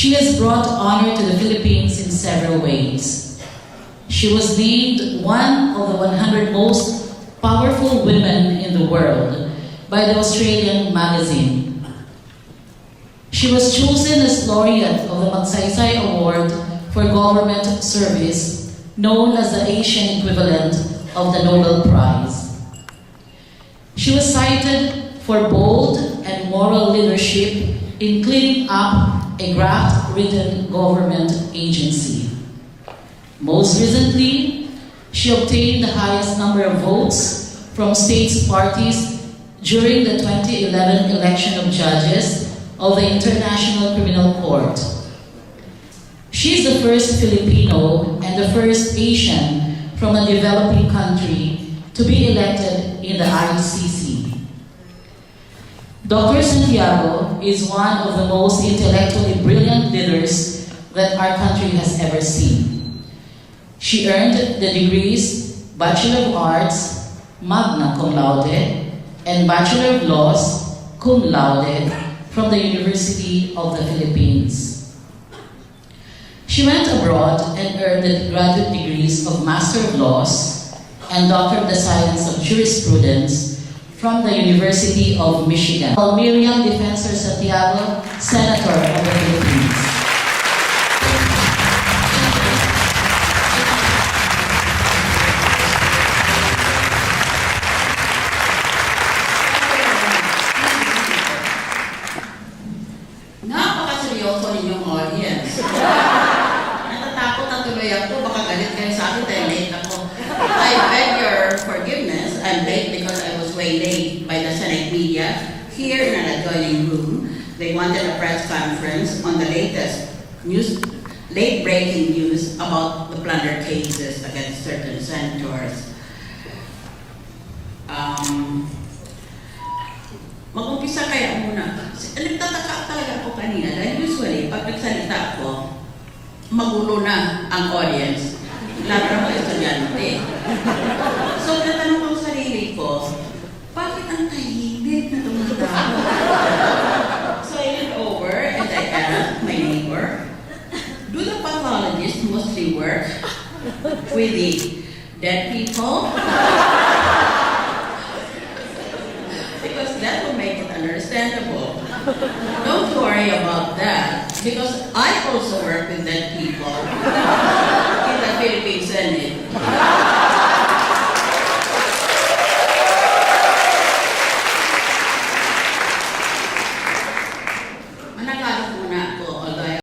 She has brought honor to the Philippines in several ways. She was deemed one of the 100 most powerful women in the world by the Australian magazine. She was chosen as laureate of the Magsaysay Award for Government Service, known as the Asian equivalent of the Nobel Prize. She was cited for bold and moral leadership in cleaning up a graft-ridden government agency. Most recently, she obtained the highest number of votes from states parties during the 2011 election of judges of the International Criminal Court. She is the first Filipino and the first Asian from a developing country to be elected in the ICC. Dr. Santiago is one of the most intellectually brilliant leaders that our country has ever seen. She earned the degrees Bachelor of Arts, Magna Cum Laude, and Bachelor of Laws, Cum Laude, from the University of the Philippines. She went abroad and earned the graduate degrees of Master of Laws and Doctor of the Science of Jurisprudence from the University of Michigan. Miriam Defensor Santiago, Senator of the Philippines. Napakaseryoso ninyong audience. Natatakot na tuloy ako, baka galit kayo sa akin dahil late ako. I beg your forgiveness. I'm late because I was waylaid by the Senate media here in an adjoining room. They wanted a press conference on the latest news, late-breaking news about the plunder cases against certain senators. Mag-umpisa kaya muna. Nagtataka talaga ako kanina dahil usually pag nagsalita ako, magulo na ang audience. Lahat ng mga estudyante. So, natanong ko ang sarili ko, bakit ang tahimik na tumatawa? So, I went over and I asked my neighbor, do the pathologists mostly work with the dead people? Because that will make it understandable. Don't worry about that, because I also work with dead people in the Philippine Senate.